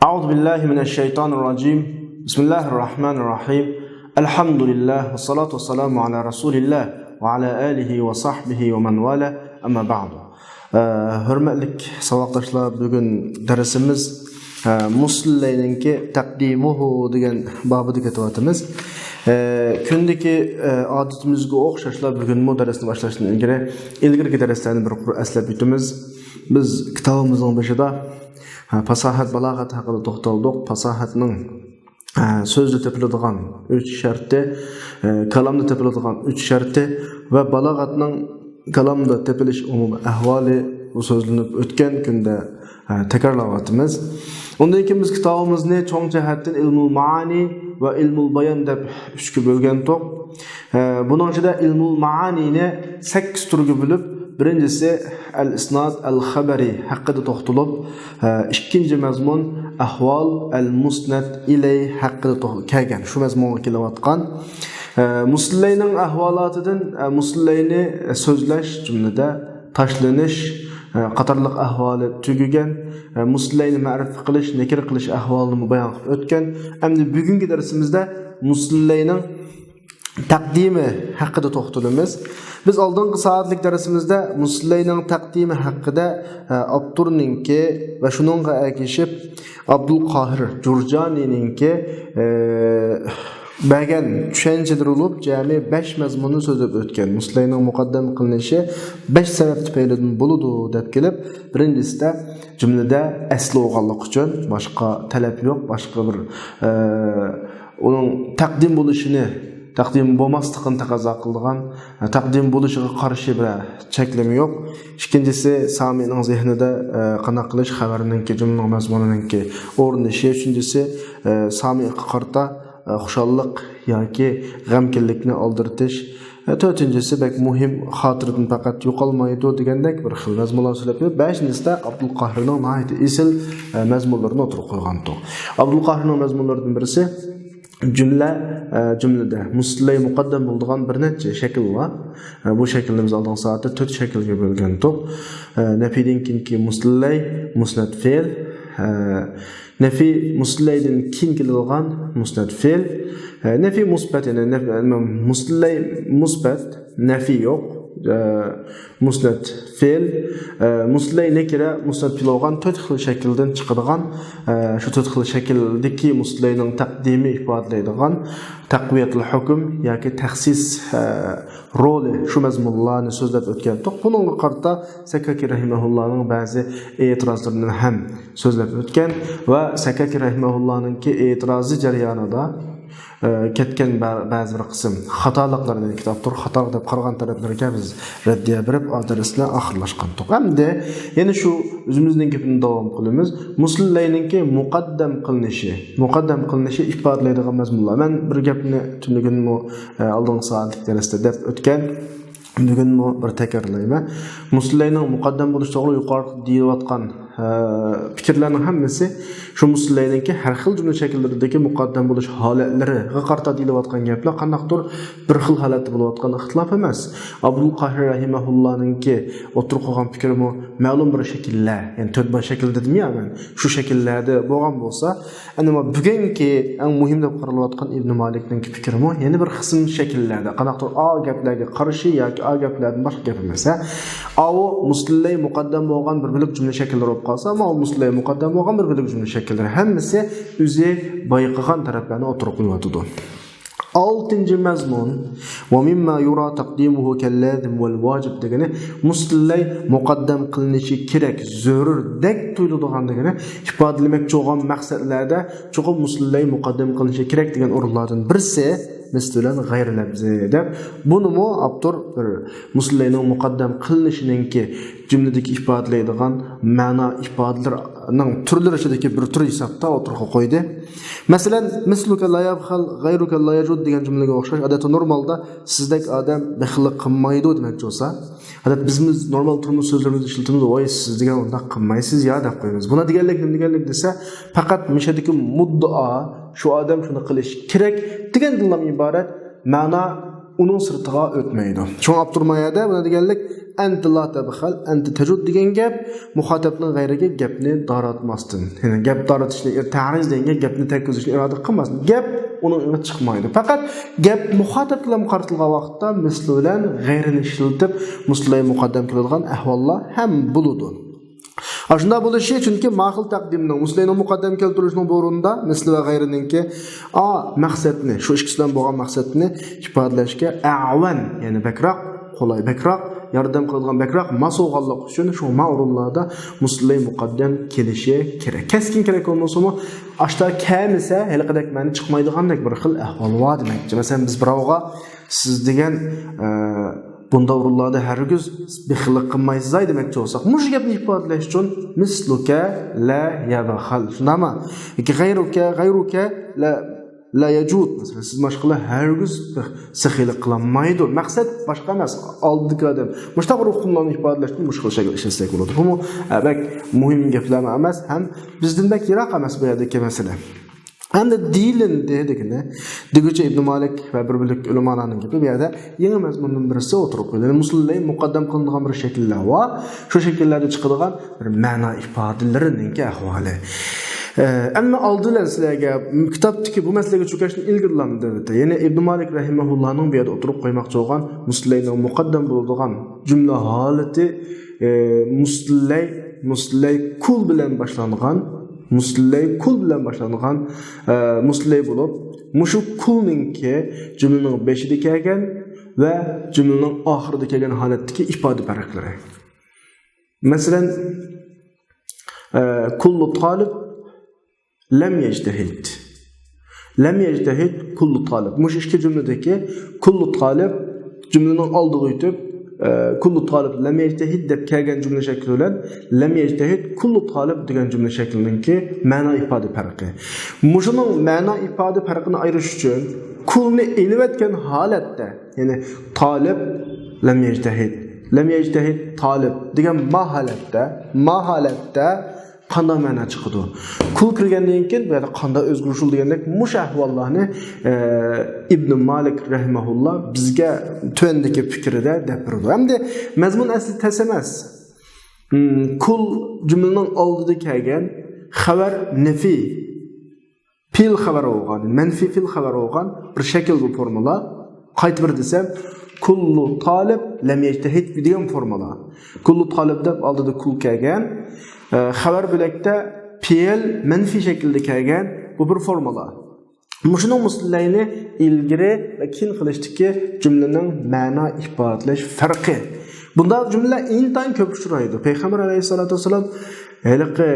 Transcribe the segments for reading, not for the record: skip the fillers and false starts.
أعوذ بالله من الشيطان الرجيم بسم الله الرحمن الرحيم الحمد لله والصلاة والسلام على رسول الله وعلى آله وصحبه ومن والاه أما بعد hürmetlik savaqdaşlar bugün dersimiz Musliminki taqdimuhu degan babida ketyapmiz. Kundagi odatimizga o'xshashlar bugun bu darsni boshlashdan ilgari darslarni bir qur aslab o'tamiz. Biz kitobimizning boshida fasohat balog'at haqida to'xtaldik. Fasohatning so'zda topiladigan 3 sharti, kalamda topiladigan 3 sharti va balog'atning kalamda topilish umumiy ahvoli bu so'zlanib o'tgan kunda takrorlayapmiz. Undan keyin biz kitobimizni cho'ng jihatdan ilmul maani va ilmul bayon deb 3 ga bo'lgandik. Buning ichida ilmul maanini 8 turga bo'lib, birinchisi al-isnad al-khabari haqida to'xtalib, ikkinchi mazmun ahvol al-musnad ilay haqida kelgan. Shu mazmunga kelayotgan musliminning ahvolatidan musliminni so'zlash jumlada tashlanish qatorliq ahvoli tugagan, musliminni ma'rifat qilish, nakir qilish ahvolini bayon qilib o'tgan. Endi bugungi darsimizda musliminning taqdimi haqida to'xtalamiz. Biz oldingi soatlik darsimizda musliminning taqdimi haqida Abdurninki va shuningga ergashib Abdul Qohir Jurjanininki bagan tushunchalar bo'lib, jami 5 mazmunni so'zlab o'tgan. Musliminning muqaddam qilinishi 5 sabab tufaylidan bo'ladi deb kelib, birinchisida jumlada asli o'g'anlik uchun boshqa talab yo'q, boshqa bir uning taqdim bo'lishini taqdim bo'lmasligini taqozo qilgan, taqdim bo'lishiga qarshi bir cheklama yo'q. Ikkinchisi samining zehnida qanaqa qilish xabarninki jumlaning mazmuninki o'rnishi. Uchinchisi samiga qarta xushallik yoki g'amkinlikni oldirtish. To'rtinchisi bak muhim xotiradan faqat yo'qolmaydi degandek bir xil mazmunlar so'zlab, beshinchisida Abdul Qohirning nihoyat esil mazmunlarini o'tirib qo'ygandik. Abdul Qohirning mazmunlaridan birisi jumlada muslay muqaddam bo'lgan bir necha shakl var. Bu shaklni biz oldingi soatda 4 shaklga bo'lgandik. Nafiydan keyingi muslay, musnad fe'l, nafiy muslaydan keyin kelgan musnad fe'l, nafiy musbat, ya'ni muslay musbat, nafiy yo'q. Musnad fe'l, muslay nakira, musnad fe'l bo'lgan 4 xil shakldan chiqadigan, shu 4 xil shakldagi muslayning taqdimi ifodalaydigan taqviyatul hukm yoki taxsis roli shu mazmunlarni so'zlab o'tgandik. Buningga qarata Sakaki rahimahullohning ba'zi e'tirozlarini ham so'zlab o'tgan va Sakaki rahimahullohning e'tirozi jarayonida ketgan ba'zi bir qism xatoliklarni kitobda xato deb qaragan taraflarga biz raddiya berib adresini oxirlashgandik. Hamda yana shu o'zimizning gapini davom qilamiz. Musliminingki muqaddam qilinishi ifodalaydigan mazmunlar. Men bir gapni tunligin oldingi soatlik darsda deb o'tgan. Bugun bir takrorlayman. Musliminning muqaddam bo'lish to'g'ri yuqori deyotgan fikrlarning hammasi shu musliminingki har xil jumla shakllaridagi muqaddam bo'lish holatlariga qarata deyilayotgan gaplar qanaqadir bir xil holatda bo'layotgan ixtilof emas. Abdul Qohir rahimahullohninki o'tirib qolgan fikri ma'lum bir shakllar, ya'ni 4 shakl dedim ya men. Shu shakllarda bo'lgan bo'lsa, ana bugungi eng muhim deb qaralayotgan Ibn Malikning fikri yana bir qism shakllarda qanaqadir gaplarga qarshi yoki gaplardan boshqa gap emas. O muslimlar muqaddam bo'lgan bir bilik jumla shakllari bo'lib qolsa, ammo muslimlar muqaddam bo'lgan bir bilik jumla shakllari hammasi o'zi bayqagan taraflarni o'tirib qo'yadi. 6-chi mazmun va mimma yura taqdimuhu kal-lazim wal-wajib degani muslimlar muqaddam qilinishi kerak, zarurdek tuyuladigan degani ifodalamoqchi bo'lgan maqsadlarda cho'qib muslimlar muqaddam qilinishi kerak degan o'rinlardan birisi mislan g'ayr labzi deb buni Abdur bir musliminning muqaddam qilinishiningki jumladagi ifodalaydigan ma'no ifodalarning turlaridagi bir tur hisobda o'tirib qo'ydi. Masalan, misluka la yabkhal ghayruka la yajud degan jumlaga o'xshash adati normalda sizdek odam baxillik qilmaydi demoqchi bo'lsa, adat biz normal turmush so'zlarimizda ishlatamiz, voy siz degan unda qilmaysiz ya deb qo'yamiz. Buna deganlik desa, faqat mishadagi muddao shu odam shuni qilish kerak degandan iborat ma'no onun sırtıga ötmeydi. Şoň Abdurmayada buna degenlik enti la tabkhal enti tajud degan gap muhatapning g'ayriga gapni daratmasdan. Yani gap daratishni ta'riz degan gapni tekkizishni iroda qilmasdan. Gap uning chiqmaydi. Faqat gap muhatap bilan qaratilgan vaqtda misli bilan g'ayrini ishlatib muslay muqaddam qiladigan ahvollar ham bo'ladi. Aslında bu şey çünkü maqul taqdimning muslayning muqaddam keltirishning o'rinda misli va g'ayrininki maqsadni shu ikkisidan bo'lgan maqsadni ifodalashga a'van ya'ni bakroq qulay bakroq yordam qiladigan bakroq mas'ullik uchun shu ma'rumlarda muslay muqaddam kelishi kerak. Keskin kerak bo'lmasa-mu ashta kamisa haliqadek ma'ni chiqmaydigandek bir xil ahvol bor demakchi. Masalan biz birovga siz degan bunda o'rinlarda hargiz bixillik qilmaysiz demoqchi bo'lsak, mush gapni ifodalash uchun misluka la yabkhal. Shunami? G'ayruka la yajud. Masalan, siz mashqalar hargiz saxiylik qilmaydi. Maqsad boshqa emas, oldiki odam. Mushta bir hukmlarni ifodalashni mushkil shaklda ishlasak bo'ladi. Bu bak muhim gaplar emas, ham bizdan bak yiroq emas bu yerdagi masala. Hem de dilin dedigini Digüce İbn Malik ve bir birlik ulamalarning gibi bir yerde yeni mazmunun birisi oturup koydu. Yani musullayın muqaddam kılındıgan bir şekiller var. Şu şekillerde çıkıdığan bir mana ifadelerinin ahvali. Ama aldılar sizlerge kitaptaki bu meselege çökeşini ilgirlandı. Yani İbn Malik rahimahullah'ın bir yerde oturup koymakçı olan musullayın muqaddam bulduğun cümle haleti musullay kul bilen başlanğan muslay kul bilan boshlangan muslay bo'lib, mushu kulninki jumlaning beshida kelgan va jumlaning oxirida kelgan holatdagi ifoda farqlari. Masalan, kullu talib lam yajtahid. Lam yajtahid kullu talib. Mush ikki jumladagi kullu talib jumlaning oldiga o'tib kullu talib lam yajtahid deb kelgan jumla shakli bilan lam yajtahid kullu talib degan jumla shaklininki ma'no ifoda farqi. Mushuning ma'no ifoda farqini ayirish uchun kulni eliyotgan holatda, ya'ni talib lam yajtahid talib degan ma holatda qanday ma'no chiqadi? Kul kirgandan keyin bu yerda qanday o'zgarishul degandek mush ahvollarni Ibn Malik rahimahulloh bizga tövendeki fikrida gapirdi. Hamda mazmun asli tas emas. Kul jumlaning oldida kelgan xabar nafi fil xabar bo'lgan, manfi fil xabar bo'lgan bir shakl bu formula. Qaytib bir desam kullu talib lam yajtahid degan formula. Kullu talib deb oldida kul kelgan xabar bilakda fiil manfi shaklda kelgan bu bir formula. Mushuning muslayni ilgiri va kin qilishdagi jumlaning ma'no ifodalash farqi. Bunda jumla intan ko'p uchraydi. Payg'ambar alayhisolatu vasallam haliqi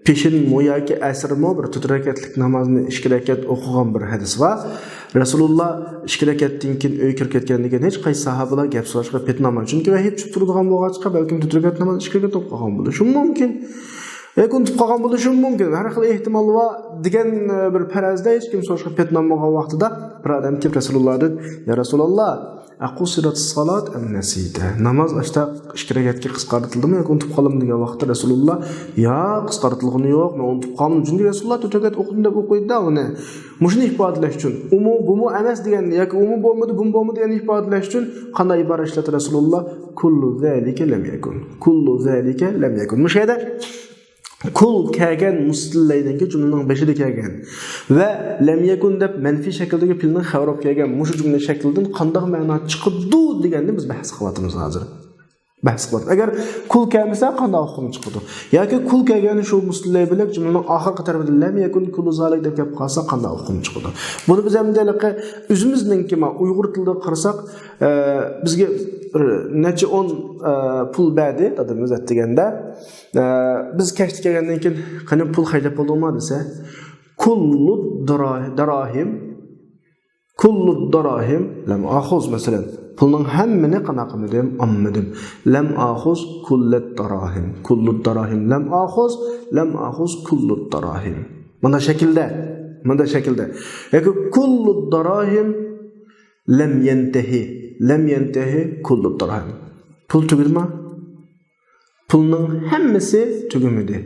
peshin mo'yaki asrmo bir 4 rakatlik namozni 2 rakat o'qigan bir hadis va Rasululloh 2 rakatdan keyin uy kirib ketganligidan hech qaysi sahobalar gap so'rashga petnaman. Chunki vahid tushib turadigan bo'lg'achqa balkim 4 rakat namoz 2 rakat o'qigan bo'lishi mumkin. Yakun qolgan bo'lishi mumkin. Har xil ehtimol va degan bir farazda hech kim so'rashga petnamagan vaqtida bir odam kelib Rasulullohdan "Ya Rasululloh, aqusiratus salat am nasita?" Namoz ashta 2 rakatga qisqartildimi yoki unutib qoldimmi degan vaqtda Rasululloh "Ya, qisqartilgani yo'q, men unutib qoldim." Chunki Rasululloh 4 rakat o'qidim deb o'qiydi-da uni. Mushuni ifodalash uchun bu emas degan yoki bo'lmadi, bu bo'lmadi degan ifodalash uchun qanday ibora ishlatdi Rasululloh? Kullu zalika lam yakun. Kullu zalika lam yakun. Mushayda kul kelgan mustillaydanki jumlaning beshida kelgan va lam yakun deb manfi shakldagi filning xabar olib kelgan mushu jumla shaklidan qanday ma'no chiqadi deganni biz bahs qilyapmiz hozir. Bahs qilyapmiz. Agar kul kelmasa qanday hukm chiqadi? Yoki kul kelgani shu mustillay bilan jumlaning oxirgi tarafida lam yakun kullu zalik deb gap qolsa qanday hukm chiqadi? Buni biz hamdaliqi o'zimizningki Uyg'ur tilida qarasak bizga necha 10 pul berdi dadimiz aytganda biz kashti kelgandan keyin qani pul haydab bo'ldingmi desa kullu darahim lam akhuz masalan pulning hammani qanaqa qildim olmadim lam akhuz kullu darahim lam akhuz kullu darahim mana shaklda yoki kullu darahim lam yantahi kullu darahim pul tugirma pulning hammasi tugumidi.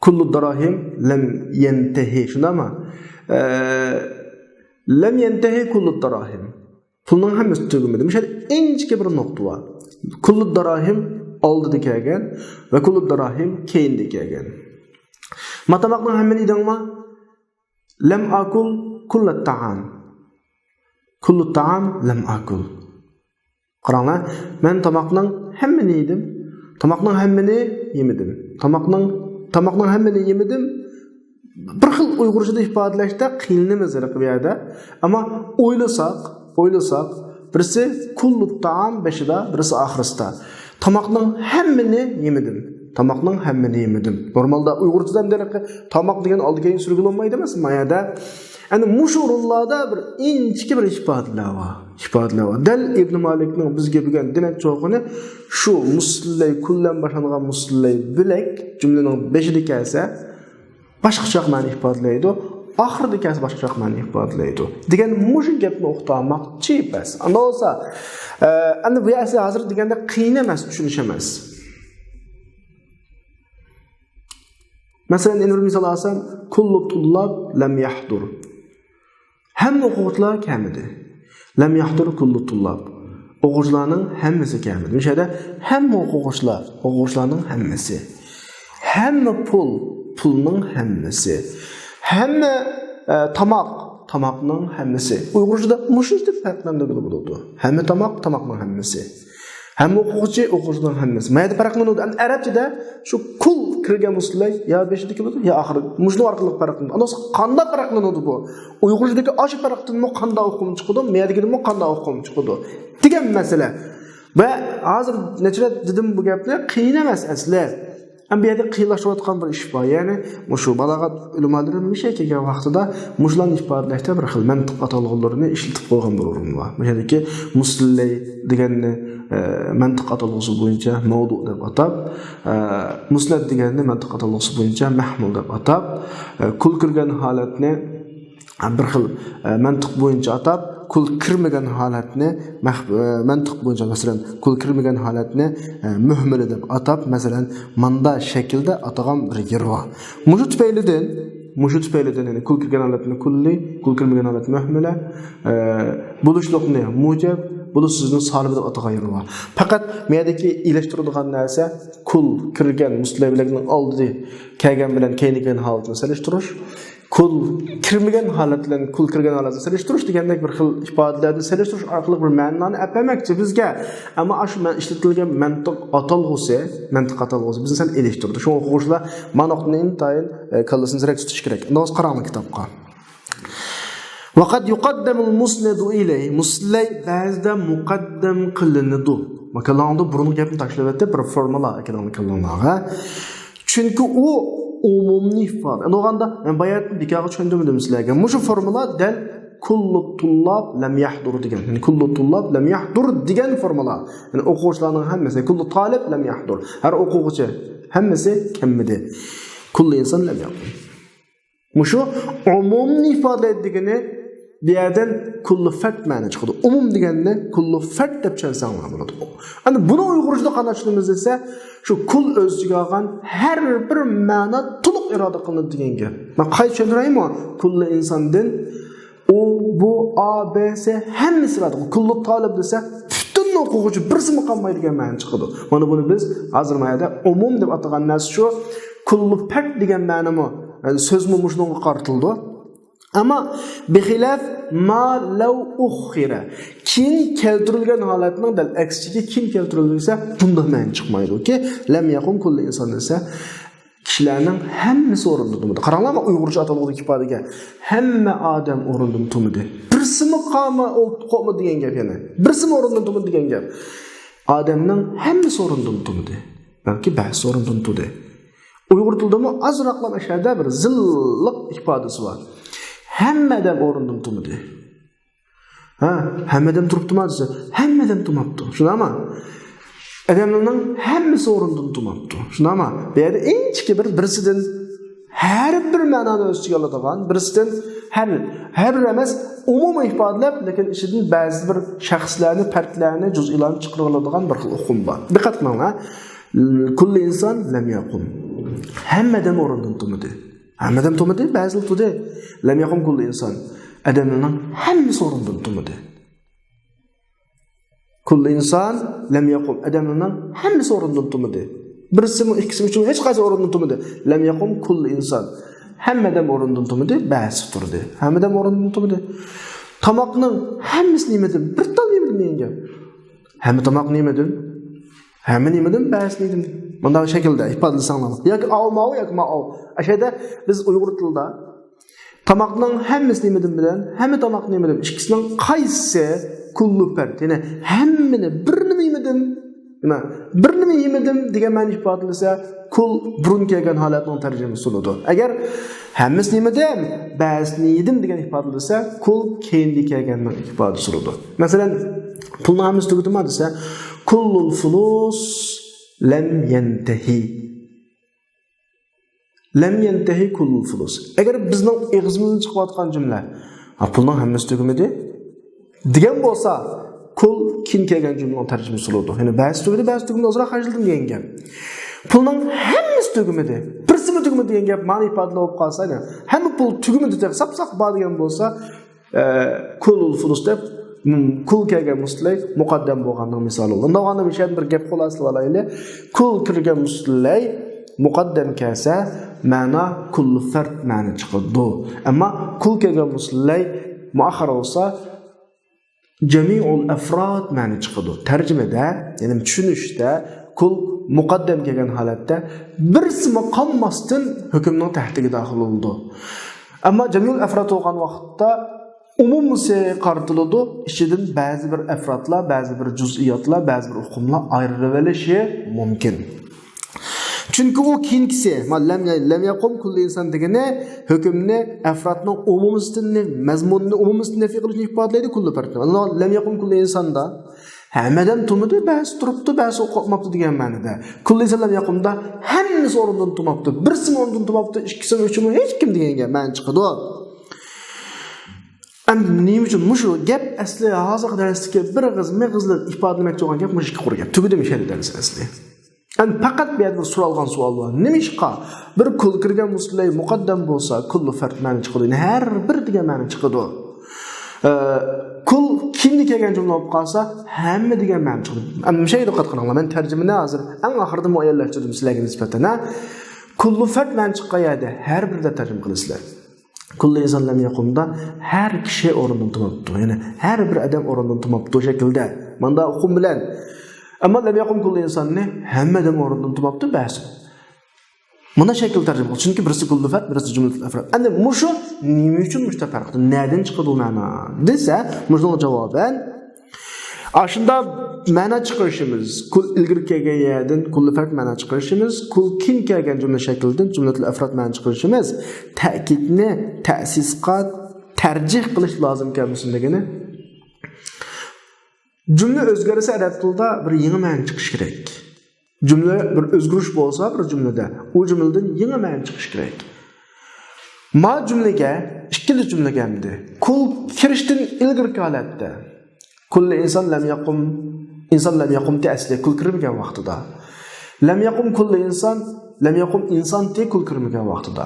Kullu darahim lam yantahi. Shundami? lem yentehi kullu darahim. Pulning hammasi tugmadi. Misol inchki bir nuqta bor. Kullu darahim oldida kelgan va kullu darahim keyinda kelgan. Matematikning hammani idangma lam akul kullu ta'am. Kullu ta'am lam akul. Qaranglar, men tamoqning hammani yedim. Tamoqning hammani yemedim. Tamoqning hammani yemedim. Bir xil Uyg'urchada ifodalashda qiynalamiz bu yerda. Ammo o'ylasak, birisi kullu ta'am beshida, birisi oxirisida. Tamoqning hammani yemedim. Tamoqning hammani yemedim. Normalda Uyg'urchadan derak tamoq degan oldiga surgul olmaydi emasmi? Mayada ana mushurullarda bir inchki bir ifodalar var. Dal Ibn Malikning bizga bergan demak cho'qini shu muslay kullan boshlangan muslay bilak jumlaning 5ida kelsa boshqacha ma'no ifodalaydi. Oxirida kelsa boshqacha ma'no ifodalaydi. Degan mushu gapni o'qitamoqchi emas. Ana bo'lsa, ana bu asli hozir deganda qiyin emas, tushunish emas. Masalan, endi bir misol olsam, kullu tullab lam yahdur. Hamma o'quvchilar kelmadi. Lam yahdur kullu tullab. O'quvchilarning hammasi kelmadi. O'shada hamma o'quvchilarning hammasi. Hamma pulning hammasi. Hamma tomoqning hammasi. Uyg'urchada mushuncha farqlanadi bo'ladi. Hamma tomoqning hammasi. Hamma o'quvchining hammasi. Mayda farqlanadi. Arabchada shu kul kirgan muslay ya 5 bo'ladi, ya oxiri mushnu orqali farqlanadi. Ana qanday farqlanadi bu? Uyg'urchadagi osh farqdan qanday o'qim chiqadi, meyadagidimi qanday o'qim chiqadi degan masala. Va hozir nechira dedim bu gapni qiyin emas asli. Ham bu yerda qiyinlashayotgan bir ish bor. Ya'ni mushu balog'at ulamolari misha kelgan vaqtida mushlarni ifodalashda bir xil mantiq atalg'ularini ishlatib qo'ygan bir o'rin bor. Mishalki muslay deganni mantiq atalg'usi bo'yicha mavdu deb atab, musnad deganni mantiq atalg'usi bo'yicha mahmul deb atab, kul kirgan holatni bir xil mantiq bo'yicha atab, kul kirmagan holatni mantiq bo'yicha masalan kul kirmagan holatni muhmil deb atab, masalan manda shaklda atagan bir yer bor. Mushu tufaylidan ya'ni kul kirgan holatni kulli, kul kirmagan holatni muhmila, bo'lishliqni mujab, bu sizni salib deb atagan yer bor. Faqat meyadagi ilashtiradigan narsa kul kirgan muslaylarning oldida kelgan bilan keyingi holatni selishtirish. Kul kirmagan holat bilan kul kirgan holatni selishtirish degandek bir xil ifodalarni selishtirish orqali bir ma'noni apamoqchi bizga. Ammo shu ishlatilgan mantiq atalg'usi bizni sal elishtirdi. Shu o'quvchilar ma'noqni intayin kallasini zirak tutish kerak. Navoz qaranglar kitobga. Vaqad yuqaddamu al-musnadu ilayhi. Muslay ba'zida muqaddam qilinadi. Makalanda burun gapni tashlab etdi, bir formula ekanligini. Chunki u umumni ifoda. O'g'anda men bayatni bekaga tushundim sizlarga. Mushu formula dal kullu tullab lam yahdur degan. Ya'ni kullu tullab lam yahdur degan formula. Ya'ni o'quvchilarning hammasi kullu talib lam yahdur. Har o'quvchi hammasi kelmadi. Kullu inson lam yahdur. Mushu umumni ifoda etdigini bu yerdan kullu fard ma'no chiqadi. Umum deganni kullu fard deb tushunsangiz bo'ladi. Ana buni Uyg'urchada qanday tushunamiz desa, shu kul o'z ichiga olgan har bir ma'no to'liq iroda qilinadi degan gap. Men qayta tushuntiraymi? Kullu insondan u bu a b c hammasi bor. Kullu talib desa, butun o'quvchi birsimi qolmaydi degan ma'no chiqadi. Mana buni biz hozir mayda umum deb atagan narsa shu kullu fard degan ma'nomi so'zmi mushunga qartildi. Ama bixilaf ma law ukhira. Kim keltirilgan holatning dal aksiga kim keltirilsa bundan ma'no chiqmaydi. Ki lam yaqum kullu inson esa kishilarning hammasi o'rinda turadi. Qaranglar, Uyg'urcha atalg'udagi ifodaga hamma odam o'rinda turadi. Birsimi qolma degan gap yana. Birsimi o'rinda turadi degan gap. Odamning hammasi o'rinda turadi. Balki ba'zi o'rinda turadi. Uyg'ur tilida azroqlama shada bir zilliq ifodasi bor. Hammadan o'rindan turmadi. Hammadan turibdimi desa, hammadan turmabdi. Shunami? Odamlarning hammasi o'rindan turmabdi. Shunami? Bu yerda inchki birisidan har bir ma'noni o'z ichiga oladigan, birisidan har bir emas, umumiy ifodalab, lekin ichidan ba'zi bir shaxslarni, fardlarni, juz'iylarni chiqarib oladigan bir xil o'qim bor. Diqqat qiling, kulli inson lam yaqum. Hammadan o'rindan turmadi. Hammadan turmadi, ba'zi turdi. Lam yaqum kulli inson. adamlarning hammasi o'rnidan turmadi. Kullu inson lam yaqum, adamlarning hammasi o'rnidan turmadi. Birisimi, ikkisimi uchun hech qaysi o'rnidan turmadi. Lam yaqum kullu inson. Hammadan o'rnidan turmadi, ba'zi turdi. Hammadan o'rnidan turmadi. Tomoqning hammasini yemadim, bir tal yemadim degan. Hamma tomoqni yemadim. Hamma yemadim, ba'zi yedim. Bunday shaklda ifodalasanglar. Yoki avmao yoki mao. Ashada biz Uyg'ur tilida tomoqning hammasini yedim bilan hamma tomoqni yedim. Ikkisining qaysi kullu fard, ya'ni hammani birini yedim. Nima? Birini yedim degan ma'no ifodalasa, kul burun kelgan holatning tarjimasi bo'ladi. Agar hammasini yedim, ba'zini yedim degan ifodalasa, kul kendi kelgan ifodasi bo'ladi. Masalan, pulni hammasi tugudimi desa, kullul fulus lam yantahi. Lam yantahi kullul fulus. Agar bizning og'zimizdan chiqayotgan jumla, pulning hammasi tugumadi degan bo'lsa, kul kin kelgan jumlaning tarjimasi bo'ladi. Ya'ni ba'zi tugudi, ba'zi tugumni ozroq hajildim degan gap. Pulning hammasi tugumadi, birsimi tugumadi degan gap ma'no ifodalab qolsa, hamma pul tugumadi deb sap-saq bor degan bo'lsa, kullul fulus deb kul kelgan muslay muqaddam bo'lganning misoli. Unda o'g'anda bir bir gap xulosalab olaylik. Kul kirgan muslay muqaddam kelsa, ma'no kullu fard ma'no chiqadi. Ammo kul kelgan muslay muaxxar bo'lsa, jami'ul afrod ma'no chiqadi. Tarjimada, ya'ni tushunishda kul muqaddam kelgan holatda birsimi qolmasdan hukmning tahtiga daxil bo'ldi. Ammo jami'ul afrod bo'lgan vaqtda umumisi qartiladi, ichidan ba'zi bir afrodlar, ba'zi bir juz'iyatlar, ba'zi bir hukmlar ayrililishi mumkin. Chunki u keyingisi, lam yaqum kullu inson degani hukmni afrodning umumisidan, mazmunni umumisidan nafiy qilishni ifodalaydi kullu fard. Lam yaqum kullu insonda hammadan turmadi, ba'zi turibdi, ba'zi qo'rqmabdi degan ma'noda. Kullu inson lam yaqumda hammasi o'rnidan turmabdi, birisi o'rnidan turmabdi, ikkisi uchun hech kim degan ma'no chiqadi. Nima uchun mushu gap asli hozir darsdagi bir g'izmi-g'izli ifodalamoqchi bo'lgan gap mushukka qurgan. Tugida mishadi dars asli. Faqat bu yerda so'ralgan savol bor. Nima ishqa? Bir kul kirgan muslay muqaddam bo'lsa, kullu fard ma'no chiqadi. Har bir degan ma'no chiqadi. Kul kimni kelgan jumla bo'lib qolsa, hamma degan ma'no chiqadi. Ammo shayga diqqat qilinglar. Men tarjimani hozir eng oxirida muayyanlashtirdim sizlarga nisbatan. Kullu fard ma'no chiqqayadi. Har birda tarjima qilasizlar. Kullu inson lam yaqumda har kishi o'rnidan turibdi. Ya'ni har bir odam o'rnidan turibdi o'sha shaklda. Menda hukm bilan. Ammo lam yaqum kullu insonni hammadan o'rnidan turibdi bas. Bunda shakl tarjima qildi. Chunki birisi kullu fard, birisi jumlatul afrod. Endi mushu nima uchun mushta farqi? Nereden chiqadi u ma'no? Desa, mushning javoban ashunda ma'no chiqarishimiz, kul ilgari kelgan yerdan kullu fard ma'no chiqarishimiz, kul kin kelgan jumla shaklidan jumlatul afrod ma'no chiqarishimiz, ta'kidni ta'sisqa tarjih qilish lozim kelmasin degani. Jumla o'zgarsa arab tilida bir yangi ma'no chiqish kerak. Jumla bir o'zgarish bo'lsa bir jumlada, u jumladan yangi ma'no chiqish kerak. Ma jumlaga ikkili jumla keldi. Kul kirishdan ilgari holatda kullu inson lam yaqum te asli kul kirmagan vaqtida. Lam yaqum kullu inson, lam yaqum inson te kul kirmagan vaqtida.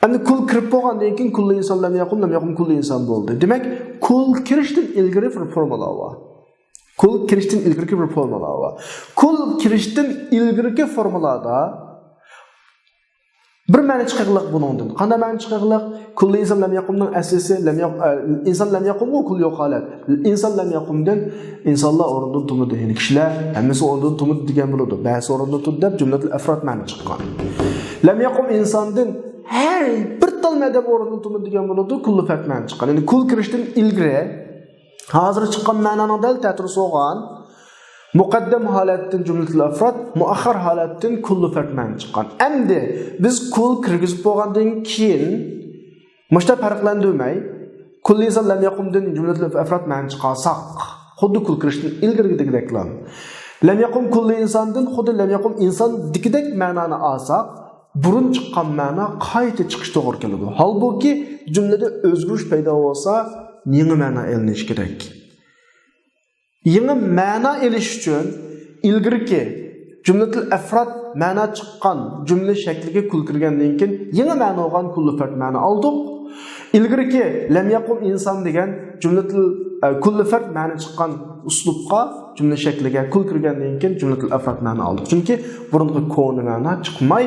Endi kul kirib bo'lgandan keyin kullu inson lam yaqum kullu inson bo'ldi. Demak, kul kirishdan ilgari bir formula bor. Kul kirishdan ilgari bir formula bor. Kul kirishdan ilgari formulada bir ma'no chiqarliq buningdan. Qanday ma'no chiqarliq? Kullu inson lam yaqumning aslisi inson lam yaqum va kul yo'q holat. Inson lam yaqumdan insonlar o'rnidan turmadi. Ya'ni kishilar hammasi o'rnidan turmadi degan bo'ladi. Ba'zi o'rnidan turdi deb jumlatul afrod ma'no chiqqan. Lam yaqum insondan har bir talmada o'rnidan turmadi degan bo'ladi. Kullu fard ma'no chiqqan. Ya'ni kul kirishdan ilgari hozir chiqqan ma'noning dal ta'tir so'g'an muqaddam holatdan jumlatul afrod, muaxxar holatdan kullu fard ma'no chiqqan. Endi biz kul kirgizib bo'lgandan keyin mushta farqlandirmay, kullu inson lam yaqumdan jumlatul afrod ma'no chiqarsak, xuddi kul kirishdan ilgarigideklar. Lam yaqum kullu insondan xuddi lam yaqum inson dikidek ma'noni olsak, burun chiqqan ma'no qayta chiqish to'g'ri keladi. Holbuki jumlada o'zgarish paydo bo'lsa, yangi ma'no elinish kerak. Yangi ma'no elish uchun ilgirki jumlatul afrod ma'no chiqqan jumla shakliga kul kirgandan keyin yangi ma'no olgan kullu fard ma'no oldik. ilgirki lam yaqum inson degan jumlatul kulli fard ma'ni chiqqan uslubga jumla shakliga kul kirgandan keyin jumlatul afrod ma'ni oldik. Chunki burungi koni ma'no chiqmay,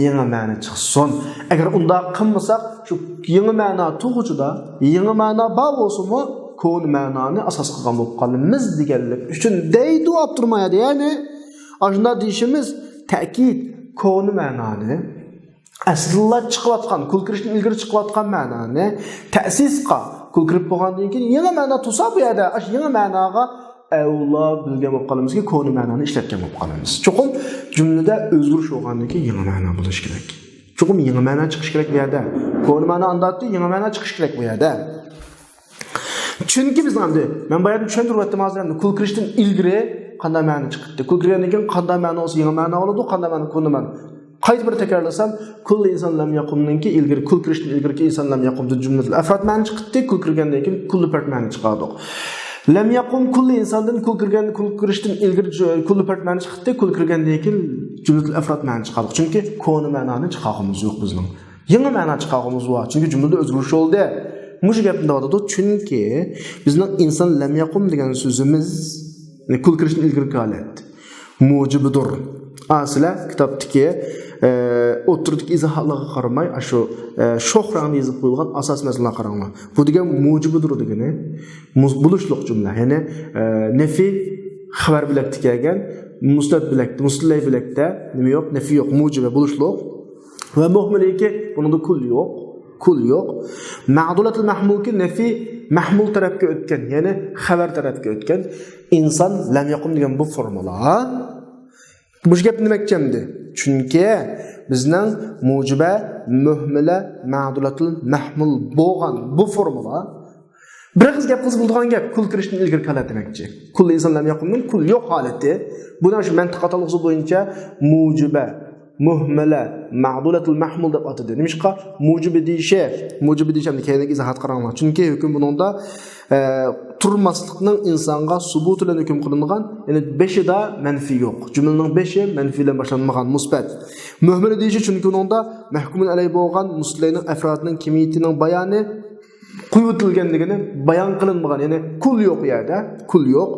yangi ma'ni chiqsin. Agar unda qilmasak, shu yangi ma'no tug'uchida yangi ma'no bor bo'lsa-mu, koni ma'noni asos qilgan bo'lib qolamiz deganlik uchun deydi o'tirmaydi. Ya'ni ashunda deyishimiz ta'kid koni ma'noni aslida chiqayotgan, kul kirishdan ilgari chiqayotgan ma'noni ta'sisqa kul kirib bo'lgandan keyin yangi ma'no tug'sa bu yerda yangi ma'noga avlo bilgan bo'lib qolamizki, koni ma'noni ishlatgan bo'lib qolamiz. Cho'qim jumlada o'zgarish bo'lgandan keyin yangi ma'no bo'lishi kerak. Cho'qim yangi ma'no chiqish kerak bu yerda. Koni ma'no andatdi, yangi ma'no chiqish kerak bu yerda. Chunki biz endi men bu yerda tushuntirib o'tdim hozir endi kul kirishdan ilgari qanday ma'no chiqdi. Kul kirgandan keyin qanday ma'no olsa yangi ma'no oladi, qanday ma'no koni ma'no. Qaysi bir takrorlasam, kulli inson lam yaqumninki ilgari kul kirishdan ilgari inson lam yaqumda jumlatul afrod ma'ni chiqdi, kul kirgandan keyin kulli part ma'ni chiqadi. Lam yaqum kulli insondan kul kirishdan ilgari kulli part ma'ni chiqdi, kul kirgandan keyin jumlatul afrod ma'ni chiqadi. Chunki koni ma'noni chiqarimiz yo'q bizning. Yangi ma'no chiqarimiz bor. Chunki jumlada o'zgarish bo'ldi. Mush gapni deyotdi. Chunki bizning inson lam yaqum degan so'zimiz kul kirishdan ilgari holat. Mujibidur. Asla kitobdagi o'tirdagi izohlarga qaramay, shu sho'xrani yozib qo'yilgan asos masalalarga qaranglar. Bu degan mujibidur degani bulishliq jumla. Ya'ni nafi xabar bilakda kelgan, musnad bilakda, muslay bilakda nima yo'q, nafi yo'q, mujiba bulishliq. Va muhmaliki buningda kul yo'q, kul yo'q. Ma'dulatul mahmulki nafi mahmul tarafga o'tgan, ya'ni xabar tarafga o'tgan. Inson lam yaqum degan bu formula bu gap nima demakchimdi? Chunki bizning mujiba, muhmila, ma'dulatul mahmul bo'lgan bu formula bir qiz gap qilib bo'lgan gap kul kirishdan ilgari holat demakchi. Kul insonlar yaqumning kul yo'q holati. Buni shu mantiq atalg'usi bo'yicha mujiba, muhmila, ma'dulatul mahmul deb atadi. Nimishqa mujiba deyishimni keyingi izohat qaranglar. Chunki hukm buningda turmaslikning insonga subut bilan hukm qilingan, ya'ni 5da manfi yo'q. Jumlaning 5i manfi bilan boshlanmagan, musbat. Muhmil deyishi chunki uningda mahkumun alay bo'lgan muslayning afrodining kimiyatining bayoni quyutilganligini bayon qilinmagan, ya'ni kul yo'q yerda, kul yo'q.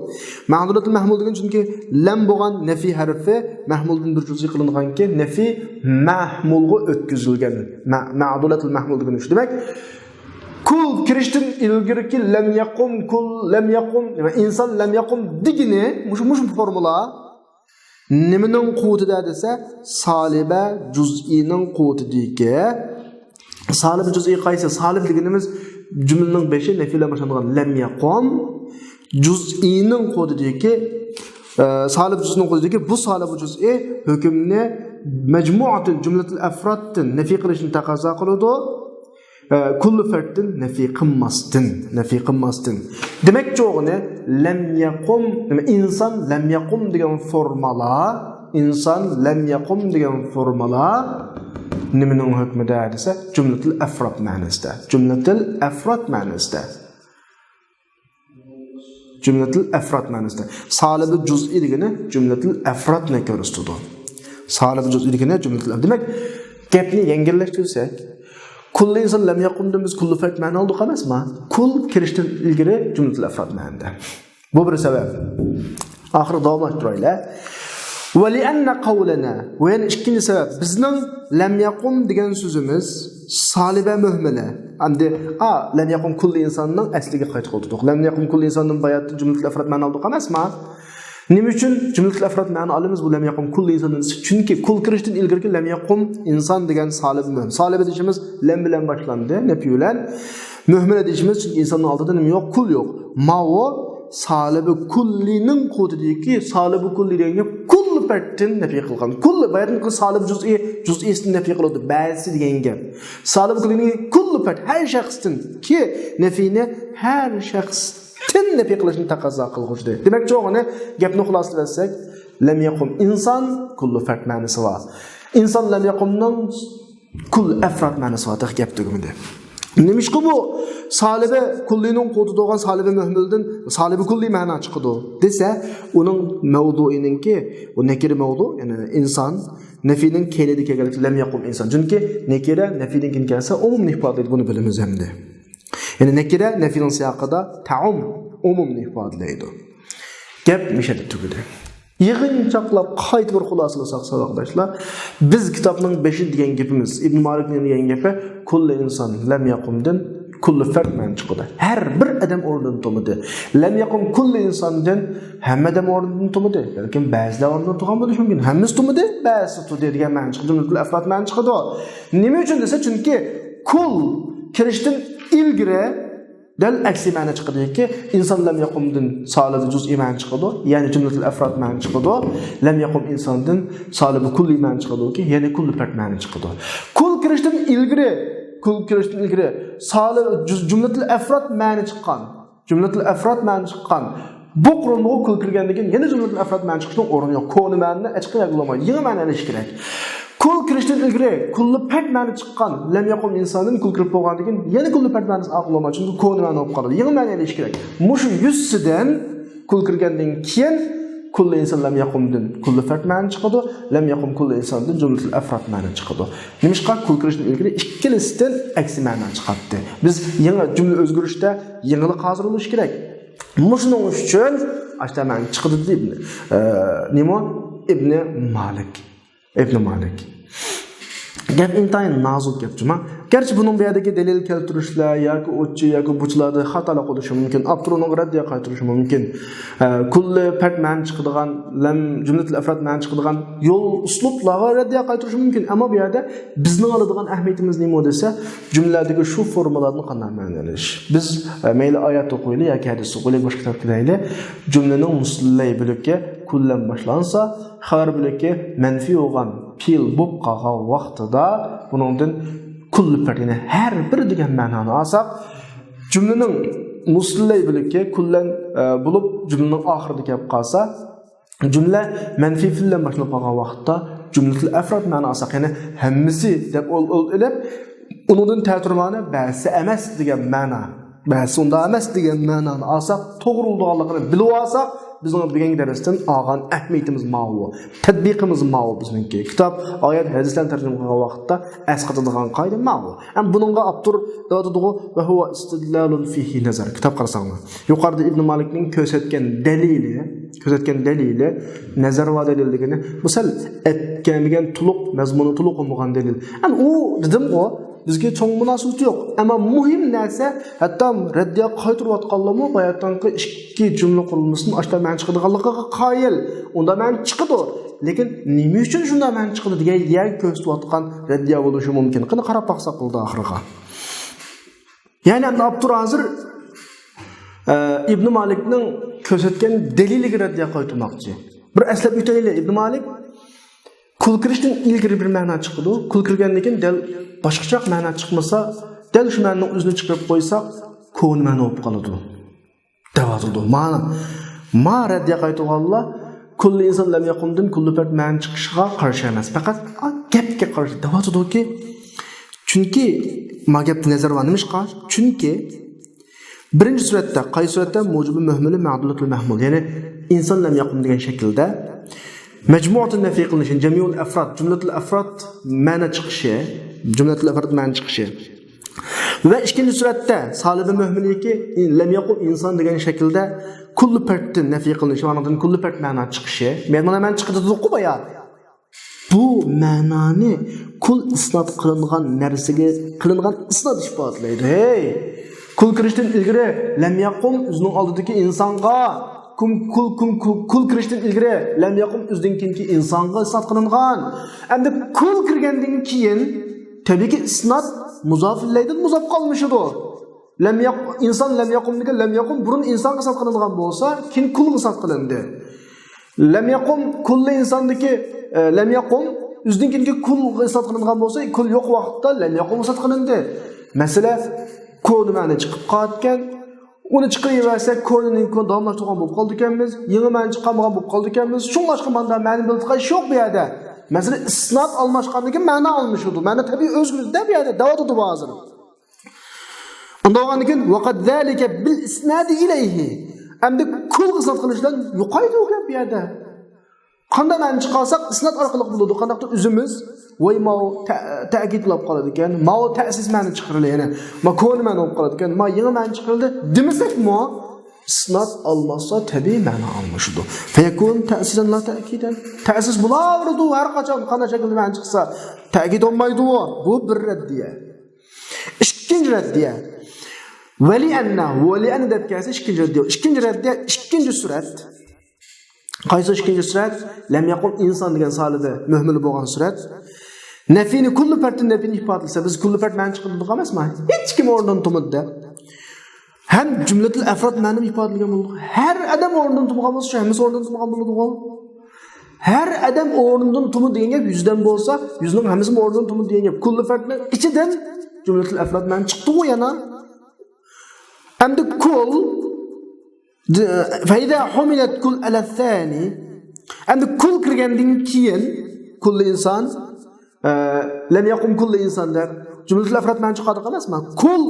Ma'dulatul mahmul degan chunki lam bo'lgan nafi harfi mahmuldan bir juz'iy qilinganki, nafi mahmulga o'tkazilgan. Ma'dulatul mahmul degan shu demak, kul kirishdan ilgirki lam yaqum inson lam yaqum degini mush formula nimaning quvvatida desa saliba juz'ining quvvatidagi salib juz'iy qaysi salib deganimiz jumlaning 5i nafi bilan boshlangan lam yaqum juz'ining quvvatidagi salib juz'ining quvvatidagi bu salib juz'i hukmni majmuatul jumlatul afroddan nafi qilishni taqozo qiladi. Kullu fardin nafi qilmasdan. Demak çoğunu lam yaqum, inson lam yaqum degan formula nimaning hukmida desa jumlatul afrod ma'nosida. Jumlatul afrod ma'nosida. Salibi juz'i degani jumlatul afrodni ko'rsatadi. Salibi juz'i degani jumlatul. Demak, gapni yengillashtirsak kulli inson lam yaqum demiz kulli fard ma'no oldi emasmi? Kul kirishdan ilgari jumlatul afrod ma'noda. Bu bir sabab. Oxiri davomlashtiraylik. Va li anna qawlana va yana ikkinchi sabab bizning lam yaqum degan so'zimiz saliba muhmila. Endi lam yaqum kulli insonning asliga qaytib qoldik. Lam yaqum kulli insonning bayatda jumlatul afrod ma'no oldi emasmi? Nima uchun jumlatul afrod ma'no olamiz bu lam yaqum kulli insondan? Chunki kul kirishdan ilgari lam yaqum inson degan salib muhim. Saliba deyishimiz lam bilan boshlandi, nafi bilan. Muhmila deyishimiz chunki insonning oldida nima yo'q, kul yo'q. Ma'vo salibi kullining qudidiki salibi kulli degan kulli partdan nafi qilgan. Kulli bayatni salib juz'isidan nafi qiladi, ba'zi degan gap. Salib kullining kulli part har shaxsdan ki nafini har shaxs nafi qilishni taqozo qilg'uchdi. Demak, cho'g'ini gapni xuloslasak, lam yaqum inson kulli fard ma'nosi bor. Inson lam yaqumning kulli afrod ma'nosi bor deb gap tugmadi. Nimishqa bu salibi kullining qudida bo'lgan salibi muhmildan salibi kulli ma'no chiqadi desa, uning mavduininki bu nakira mavdu, ya'ni inson nafining keladi kelganlik lam yaqum inson. Chunki nakira nafining kelsa umumni ifodalaydi, buni bilamiz endi. Yani nekire nefinin siyaqida ta'um umumni ifodalaydi. Gap mishada tugudi. Yig'inchoqlab qayta bir xulosalasak sadoqdoshlar, biz kitobning 5 degan gapimiz, Ibn Malikning degan gapi kullu inson lam yaqumdan kullu fard man chiqadi. Har bir odam o'rnidan turmadi. Lam yaqum kullu insondan hamma odam o'rnidan turmadi. Lekin ba'zilar o'rnidan turgan bo'lishi mumkin. Hammasi turmadi, ba'zi turdi degan ma'no chiqdi. Jumlatul afrod ma'no chiqadi. Nima uchun desa, chunki kul kirishdan ilgari dal aksi ma'no chiqadiki, inson lam yaqumdan solibi juz'iy ma'no chiqadi, ya'ni jumlatul afrod ma'no chiqadi. Lam yaqum insondan solibi kulli ma'no chiqadiki, ya'ni kulli fard ma'no chiqadi. Kul kirishdan ilgari solibi jumlatul afrod ma'no chiqqan. Jumlatul afrod ma'no chiqqan. Bu qurilmaga kul kirgandan keyin yana jumlatul afrod ma'no chiqishning o'rni yo'q. Koni ma'noni ochib yaqlamaydi. Yangi ma'no olish kerak. Kul kirishdan ilgari kulli fard ma'no chiqqan. Lam yaqum insondan kul kirib bo'lgandan keyin yana kulli fard ma'nosi aqlamaydi. Chunki koni ma'no bo'lib qoladi. Yangi ma'no olish kerak. Mushu 100 dan kul kirgandan keyin kullu inson lam yaqumdan kullu fard ma'no chiqadi, lam yaqum kullu insondan jumlatul afrod ma'no chiqadi. Nimishqa kul kirishdan ilgari ikkilasidan aksi ma'no chiqadi. Biz yangi jumla o'zgarishda yangilik hozir bo'lish kerak. Mushuning uchun ashta ma'no chiqadi deb nima Ibn Malik. Gap intayin nazuk gap juma. Gerçi bunun bu yerdagi delil keltirishlar yoki o'tchi yoki buchlarda xatolar qilishi mumkin. Abturning raddiya qaytirishi mumkin. Kulli fard ma'no chiqadigan, lam jumlatul afrod ma'no chiqadigan yo'l uslublarga raddiya qaytirishi mumkin. Ammo bu yerda bizning oladigan ahamiyatimiz nima desa, jumladagi shu formalarni qanday ma'nolash. Biz mayli oyat o'qiylik yoki hadis o'qiylik, boshqa kitob kiraylik, jumlaning muslay bo'libga kullan boshlansa, xabar bo'libki manfiy bo'lgan fil bo'lib qolgan vaqtida buningdan kulli fardini har bir degan ma'noni olsak, jumlaning muslay bo'libki kullan bo'lib jumlaning oxirida kelib qolsa, jumla manfiy fil bilan boshlanib qolgan vaqtda jumlatul afrod ma'no olsak, ya'ni hammasi deb o'lib uningdan ta'tirmani ba'zi emas degan ma'no, ba'zi unda emas degan ma'noni olsak, to'g'riligini bilib olsak, bizning bugungi darsdan olgan ahamiyatimiz ma'lum. Tadbiqimiz ma'lum bizningki. Kitob, oyat, hadislarni tarjima qilgan vaqtda asqatadigan qoida ma'lum. Ham buningga Abdur deyotadigu va huwa istidlalun fihi nazar. Kitob qarasanglar. Yuqorida Ibn Malikning ko'rsatgan dalili nazar va dalilligini misal aytgan to'liq mazmuni to'liq bo'lmagan dalil. Ham u dedim-ku bizga cho'ng munosabati yo'q. Ammo muhim narsa, hatto raddiya qaytirayotganlarmi bayatdanki ikki jumla qurilmasini ashta ma'no chiqadiganligiga qoyil. Unda ma'no chiqadi. Lekin nima uchun shunda ma'no chiqadi degan yer ko'rsatayotgan raddiya bo'lishi mumkin. Qani qarab baqsaq bo'ldi oxiriga. Ya'ni Abdur hozir Ibn Malikning ko'rsatgan daliliga raddiya qaytarmoqchi. Bir aslab o'taylik. Ibn Malik kul kirishdan ilgari bir ma'no chiqadi. Kul kirgandan keyin dal boshqacha ma'no chiqmasa, dal shu ma'noni o'zini chiqarib qo'ysak, ko'n ma'no bo'lib qoladi. Davotdi. Ma raddiya qaytarganlar kulli inson lam yaqumdan kulli fard ma'no chiqishiga qarshi emas. Faqat gapga qarshi davotdiki, chunki magap nazar va nimishqa? Chunki birinchi suratda, qaysi suratda mujibi muhmili ma'dulatul mahmul, ya'ni inson lam yaqum degan shaklda majmuatun nafiy qilinishi, jamiul afrod, jumlatul afrod ma'no chiqishi, va ikkinchi suratda solibi muhmiliki lam yaqum inson degan shaklda kulli farddan nafiy qilinishi, ma'nodan kulli fard ma'no chiqishi, ma'no chiqadi qo'ya. Bu ma'noni kul isnod qilingan narsaga qilingan isnod ifodalaydi. Hey, kul kirishdan ilgari lam yaqum o'zining oldidagi insonga kul kirishdan ilgari lam yaqum o'zidan keyingi insonga isnod qilingan. Endi kul kirgandan keyin tabiiyki isnod muzofillaydan muzof qolmishidi. Inson lam yaqum degan lam yaqum burun insonga isnod qilingan bo'lsa, keyin kulga isnod qilindi. Lam yaqum kulli insondagi lam yaqum o'zidan keyingi kulga isnod qilingan bo'lsa, kul yo'q vaqtda lam yaqum isnod qilindi. Masalan, ko'ni ma'no chiqib qolgan, uni chiqaraversak, ko'nining davomlashtirgan bo'lib qoldi ekanmiz, yangi ma'no chiqarmagan bo'lib qoldi ekanmiz. Shunlashqa ma'no ma'ni bildiqay yo'q bu yerda. Masalan, isnod almashganligi ma'no almashudi. Ma'no tabiiy o'zgardi bu yerda, davotdi hozir. Unda olgandan keyin vaqad zalika bil isnadi ilayhi. Endi kul isnod qilishdan yo'qaydi u gap bu yerda. Qanday ma'ni chiqarsak, isnat orqali bo'ladi. Qanaqdir o'zimiz voy mao ta'kidlab qoladi ekan. Mao ta'sis ma'ni chiqarildi, ya'ni ma ko'ni ma'ni olib qoladi ekan. Ma yangi ma'ni chiqarildi demasak-mo, isnat olmasa tabiiy ma'ni almashidi. Fayakun ta'sisan la ta'kidan. Ta'sis bo'laveradi har qachon qanday shaklda ma'ni chiqsa, ta'kid olmaydi u. Bu bir raddiya. Ikkinchi raddiya. Vali anna deb kelsa ikkinchi raddiya. Ikkinchi surat. Qaysi ikkinchi surat? Lam yaqul inson degan solida muhmil bo'lgan surat. Nafini kullu fartin nafini ifodalasa, biz kullu fart ma'ni chiqib turdik emasmi? Hech kim o'rnidan turmadi. Ham jumlatul afrod ma'ni ifodalagan bo'ldi. Har adam o'rnidan turgan bo'lsa, hammasi o'rnidan turgan bo'ladi. Har adam o'rnidan turmadi degan gap 100 dan bo'lsa, 100 ning hammasi o'rnidan turmadi degan gap. Kullu fartning ichidan jumlatul afrod ma'ni chiqdi-ku yana. Hamda kul فإذا حملت كل على الثاني عند كل كرجندين كين كل إنسان لم يقم كل إنسان ده جملة الأفراد ما عندش قادة قناس ما كل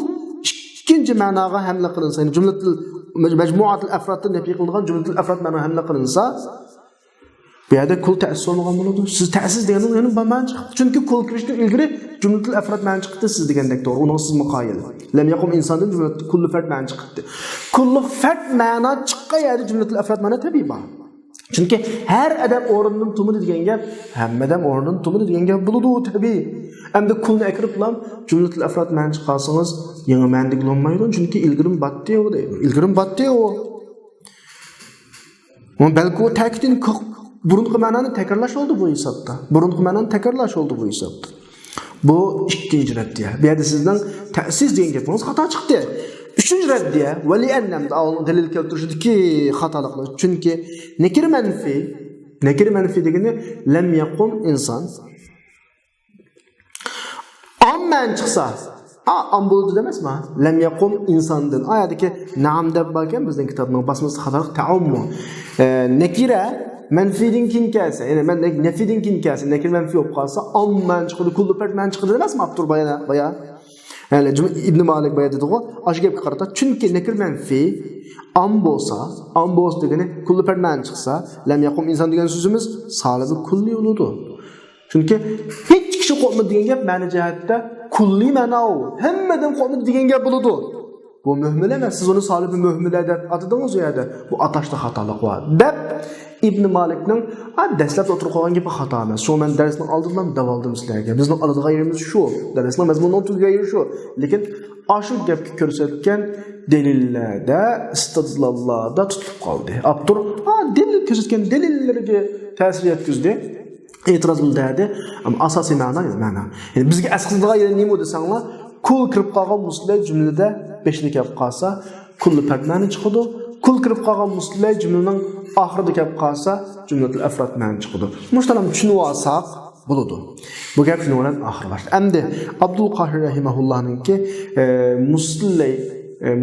كين جمعناها حملة قنصان جملة مجموعة الأفراد النبي قلنا جملة الأفراد ما حملة قنصان بهذا كل تأسيس لغة مولود سيز تأسيس ديانو يعني بمعنى çünkü كل كريشتو إلغري جملة الأفراد معنى çıktı siz degan doktor onun siz muqayil لم يقم إنسان جملة كل فرد معنى çıktı كل فرد معنى çıkka yani جملة الأفراد معنى tabii var çünkü her adam o'rnidan turmadi degan gap hammadan o'rnidan turmadi degan gap bo'ladi tabii endi kulni akirib bilan jumlatul afrod ma'ni chiqarsangiz yangi ma'ni bo'lmaydi çünkü ilgirim batdi o deydi ilgirim batdi o balki o ta'kidin burunqi ma'noni takrorlash oldi bu hisobda. Burunqi ma'noni takrorlash oldi bu hisobda. Bu ikkinchi raddiya. Bu yerda sizdan ta'sis degan gapingiz xato chiqdi. Uchinchi raddiya vali annamda oldin dalil keltirishdiki xatoliklar. Chunki nakir manfi degani lam yaqum inson. Amman chiqsa am bo'ldi demasmi? Lam yaqum insondan. Oyatdagi na'am deb bo'lgan bizning kitobning basmasi xatolik ta'ummu. Nakira manfidin kin kelsa, ya'ni men nafidin kin kelsa, nakir manfi bo'lib qolsa, amman chiqadi, kullu part man chiqadi emasmi? Abdur boya. Ya'ni Ibn Malik boya dedi-ku, ash gapga qarata, chunki nakir manfi am bo'lsa degani kullu part man chiqsa, lam yaqum inson degan so'zimiz salibi kulli bo'ladi. Chunki hech kishi qo'ymaydi degan gap ma'ni jihatda kulli ma'no, hammadan qo'ymaydi degan gap bo'ladi. Bu muhmil emas, siz uni solibi muhmil deb atadingiz u yerda. Bu atashda xatolik bor. Deb İbn Malikning dastlab o'tirib qolgan gapi xato emas. Shu men darsning oldidan davoldim sizlarga. Bizning oladigan yerimiz shu. Darsning mazmunining tugayi shu. Lekin ashu gapni ko'rsatgan dalillarda, istidlollarda tutib qoldi. Abdur dalil ko'rsatgan dalillarga ta'sir yetkazdi. E'tiroz bildirdi. Ammo asosiy ma'no. Ya'ni bizga asqizdigan yer nima desanglar, kul kirib qolgan muslimlar jumlada 5lik kelib qolsa, kulli partmani chiqadi. Kul kirib qolgan muslimlar jumlaning oxirida kelib qolsa, jumlatul afrod ma'ni chiqadi. Mushtaram tushunib olsak bo'ladi. Bu gap shuni bilan oxirlashdi. Endi Abdul Qahir rahimahullohninki muslimlar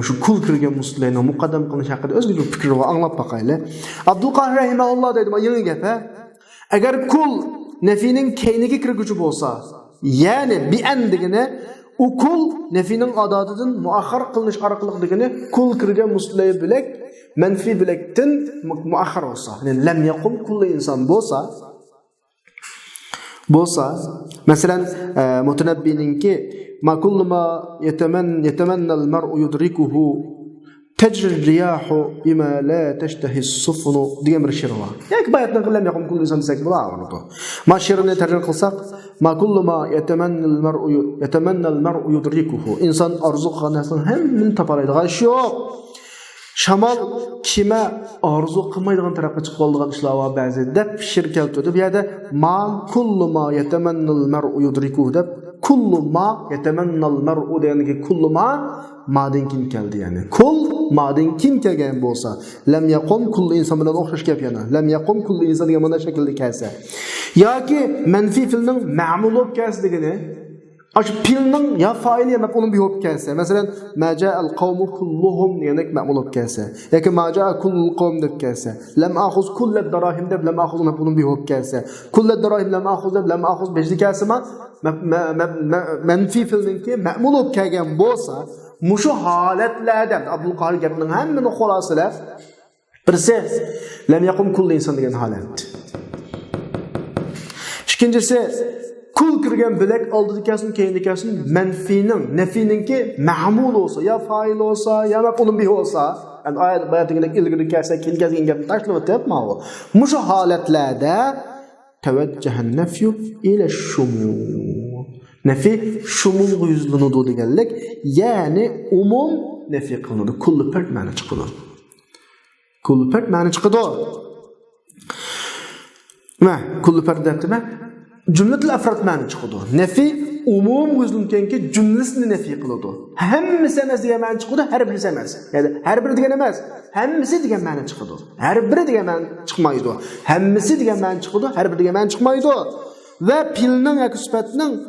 shu kul kirgan muslimlarni muqaddam qilish haqida o'ziga bir fikr va anglab boqayli. Abdul Qahir rahimahulloh deydi, "Ma yangi gap, agar kul nafining keyniga kirguchi bo'lsa, ya'ni bi'an degani u kul nafining odatidan muaxxar qilinish orqali degani kul kirgan muslimlar bilak manfi bilakdan muaxxar bo'lsa, ya'ni lam yaqum kulli inson bo'lsa masalan Mutanabbininki ma kullu ma yatamanna al-mar'u yudrikuhu tajri ar-riyahu bima la tashtahi as-sufun degan bir she'r bor. Yoki bayatdan lam yaqum kulli inson desak bo'lardi. Ma she'rini tarjima qilsak ma kullu ma yatamanna al-mar'u yudrikuhu inson orzu qilgan narsani hammasini topalaydigan ish yo'q. Shamol kima orzu qilmaydigan tarafga chiqib qoladigan ishlar va ba'zi deb she'r keltirdi. Bu yerda ma kullu ma yatamanna al-mar'u yudrikuhu deb kullu ma yatamanna al-mar'u degani kullu ma'dan kim keldi yani. Kul ma'dan kim kelgan bo'lsa, lam yaqum kullu inson bilan o'xshash gap yana. Lam yaqum kullu inson degan mana shaklda kelsa. Yoki manfi filning ma'mul bo'lib kelsa degani ash filning ya fa'ili ya maf'ulun bihi bo'lib kelsa. Masalan, ma ja'al qawmu kulluhum degan ma'mul bo'lib kelsa. Yoki ma ja'a kullul qawm deb kelsa. Lam akhuz kullad darahim deb lam akhuz maf'ulun bihi bo'lib kelsa. Kullad darahim lam akhuz deb lam akhuz bejli kelsimi manfi filninki ma'mul bo'lib kelgan bo'lsa, mushu holatlarda Abdul Qahir gapining hammani xulosalab birisi lam yaqum kulli inson degan holat. İkincisi kul kirgen bilek aldı kelsin, keyindi kelsin menfinin, nefininki mahmul olsa, ya fail olsa, ya maf'ulun bih olsa, yani ayet bayatındaki ilgili kelsa, kelgezgin gapni tashlab etma o. Muşu halatlerde teveccehen nefyu ile şumul. Nefi şumul yüzlünüdü degenlik, yani umum nefi kılınıdı. Kullu pert mani çıkıdı. Kullu pert mani çıkıdı. Kullu pert depti mi? Cümletil afrat mani çıkıdı. Nefi umum yüzlünkenki cümlesini nefi kılıdı. Hemmisi emez diye mani çıkıdı, her birisi emez. Yani her biri diyen emez. Hemmisi diyen mani çıkıdı. Her biri diyen mani çıkmaydı. Hemmisi diyen mani çıkıdı, her biri diyen mani çıkmaydı. Ve pilinin yakı süpetinin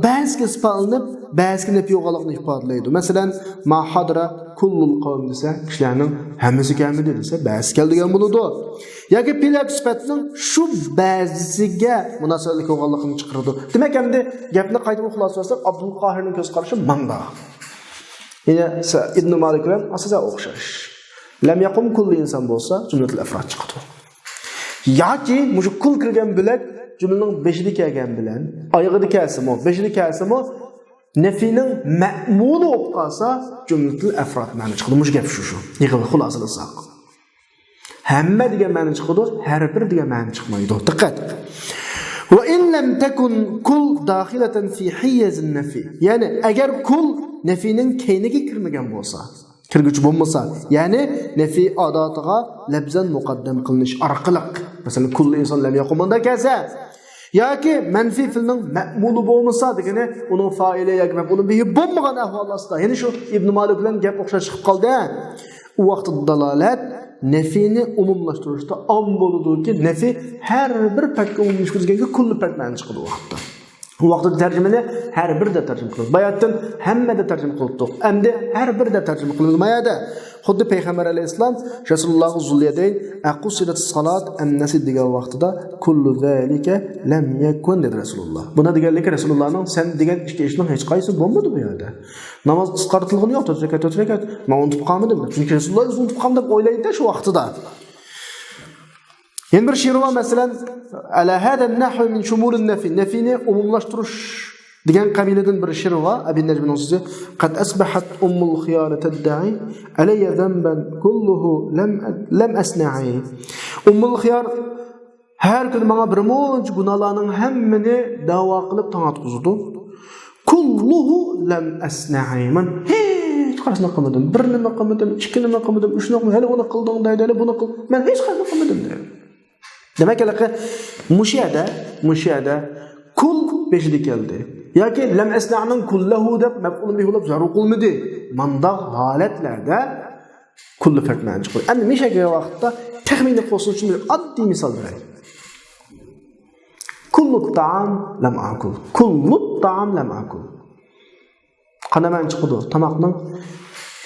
bazı ispalanıp bazı nefi yoğalıqını ifadelaydı. Mesela ma hadra kullul qavm dese kişilerinin hemmisi gelmedi dese bazı geldiğen buludu. Yaki pil yakı süpetinin şu bazıge münasebetlik yoğalıqını çıkardı. Demek hem gapni qaytib uxlas olsak Abdülqahir'nin göz qarışı manda. Yine İbn Malik'den asıza oxşaş. Lem yaqum kullu insan bolsa cümletil afrat çıktı. Yaki muşu kul kirgen bilek cümlenin beşili kelgen bilen, ayıgıdı kelsim o, beşili kelsim o, nefinin ma'mulu olup kalsa cümletil afrat mani çıkıdı. Muş gap şu. Yıkılı hulasılısak. Hemme digen mani çıkıdı, her bir digen mani çıkmaydı. Dikkat. Ve in lem tekun kul dahileten fi hiyyezin nefi. Yani eğer kul nefinin keynigi kirmegen bolsa, kirgüç bulmasa, yani nefi adatıga lebzen muqaddam kılınış arqılık. Mesela kullu insan lem yakumunda kelse, ya ki menfi filmin ma'mulu bolmasa degene onun faile yoki maf'ulun bihi bo'lmagan ahvolda. Yani şu İbn Malik bilan gap o'xshash chiqib qoldi. U vaqtda dalolat nefini umumlashtirishda am bo'ludiki, nefi har bir pakka umumlashtirganga kullu pak ma'no chiqadi u vaqtda. Bu vaqtda tarjimani har birda tarjima qildik. Bayatdan hammada tarjima qildik. Endi har birda tarjima qilinmayadi. Xuddi payg'ambar alayhissalom Rasululloh zulliyadayn aqusidat salat an-nasid degan vaqtida kullu zalika lam yakun dedi Rasululloh. Buna deganligi Rasulullohning sen degan ishning hech qaysi bo'lmadi bu yerda. Namoz qisqartirilgani yo'q, 4 rakat. Men unutib qolmadim. Chunki Rasululloh o'zi unutib qoldi deb o'ylaydi shu vaqtida. Yana bir she'r va masalan ala hada an-nahw min shumul an-nafi. Nafini umumlashtirish degan qabiladan bir she'r va Abi Najmning so'zi qad asbahat ummul khiyana tad'i alayya dhanban kulluhu lam asna'i. Ummul khiyar har kun menga bir muncha gunohlarning hammani da'vo qilib tanatqizdi. Kulluhu lam asna'i. Men hech qarsini qilmadim. Bir nima qilmadim, ikki nima qilmadim, uch nima hali uni qilding deydi, hali buni qil. Men hech qarsini qilmadim deydi. Demek ki muşiyada kul beşidi geldi. Ya ki lem esna'nın kullahu deb mef'ulun bihi olub zarur qılmıdı. Manda haletlerde kullu farkman çıkıyor. Endi meşege vaqtda tahmini qilsin uchun bir oddiy misol beraylik. Kullu ta'am lam akul. Kullu ta'am lam akul. Qanaman chiqdi? Tamoqning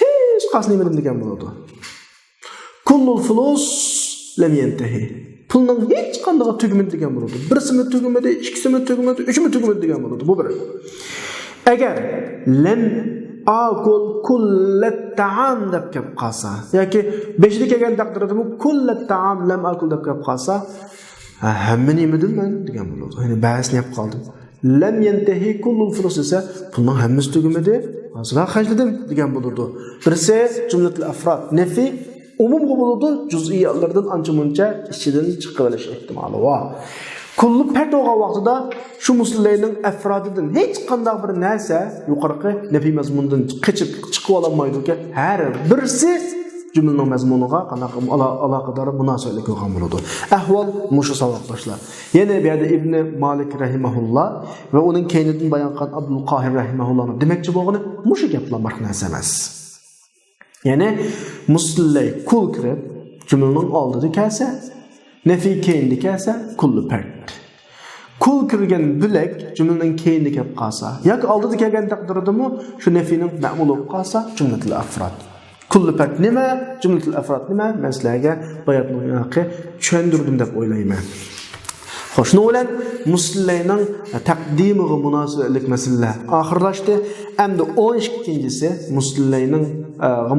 hech qasini yemedim degan bo'ladi. Kullu fulus lam yantahi. Pulning hech qanday tugmadi degan bo'ladi. Birsimi tugmadi, ikkisimi tugmadi, uchimi tugmadi degan bo'ladi. Bu bir. Agar lam akul kullat ta'am deb kelib qolsa, yoki beshida kelgan taqdirda bu kullat ta'am lam akul deb kelib qolsa, hammani yemedim men degan bo'ladi. Ya'ni ba'sini yeb qoldim. Lam yantahi kullu fulus esa pulning hammasi tugmadi, hozir xajladim degan bo'ladi. Birisi jumlatul afrod, nefi umum bo'ladi, juz'iyatlardan ancha-muncha ichidan chiqib olish ehtimoli bor. Kullu pert bo'lgan vaqtida shu musulmonlarning afrodidan hech qanday bir narsa yuqorqi nefi mazmundan chiqib olmaydi-ki, har birisi jumlaning mazmuniga qanaqa aloqador munosabatli bo'lgan bo'ladi. Ahvol mushu savoqdoshlar. Yana bu yerda Ibn Malik rahimahulloh va uning keynidan bayon qilgan Abdul Qahir rahimahullohning demakchi bo'lgani mushu gaplar boshqa narsa emas. Yani muslay kul kirib jumlaning oldida kelsa, nefi keyinda kelsa kullu pert. Kul kirgan bilak jumlaning keyinda kelib qolsa, yoki oldida kelgan taqdirdami shu nefining ma'mul bo'lib qolsa jumlatul afrod. Kullu pert nima, jumlatul afrod nima? Men sizlarga bayatning yoqi tushundirdim deb o'ylayman. Xo'sh, nima bilan muslimlarning taqdimiga munosabatlik masalalar oxirlashdi. Endi 12-inchisi muslimlarning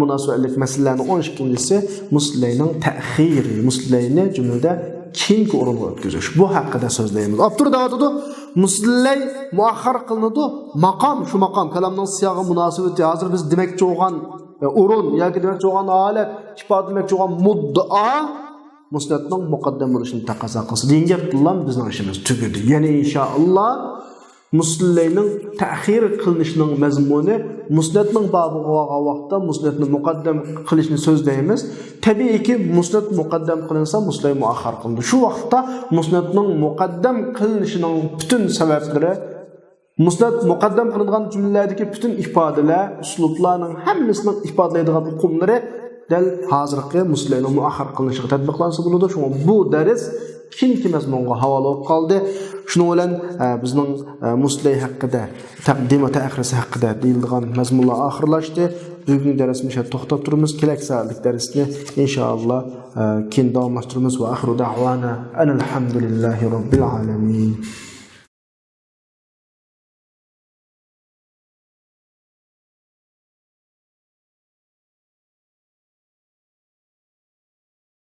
munosabatlik masalalarning 12-inchisi muslimlarning ta'xiri, muslimlarni jumlada keyingi o'ringa o'tkazish. Bu haqida so'zlaymiz. Abdur davotida muslay muakhar qilinadi. Maqom, shu maqom kalamning siyog'i munosabati hozir biz demakchi bo'lgan o'rin yoki demakchi bo'lgan holat, ifodademoqchi bo'lgan muddao musnatning muqaddam bo'lishini taqozo qilsa degan gap bilan bizning ishimiz tugadi. Ya'ni inshaalloh muslayning ta'xir qilinishining mazmuni musnatning babiga bo'lgan vaqtda musnatni muqaddam qilishni so'zlaymiz. Tabiiyki musnat muqaddam qilinsa muslay muakhar qilindi. Shu vaqtda musnatning muqaddam qilinishining butun sabablari musnat muqaddam qilingan jumlalardagi butun ifodalar, uslublarning hammasining ifodalaydigan uqumlari dal hozirgi muslayning muakhar qilinishiga tatbiqlansa bo'ladi. Shunga bu dars kinki mazmunga havola bo'lib qoldi. Shuning bilan bizning muslay haqida, taqdim va ta'xirisi haqida deyilgan mazmunlar oxirlashdi. Bugungi darsni shu to'xtab turamiz. Kelasi soatlik darsni inshaalloh keyin davom ettiramiz va axiru da'vana alhamdulillahi robbil alamin.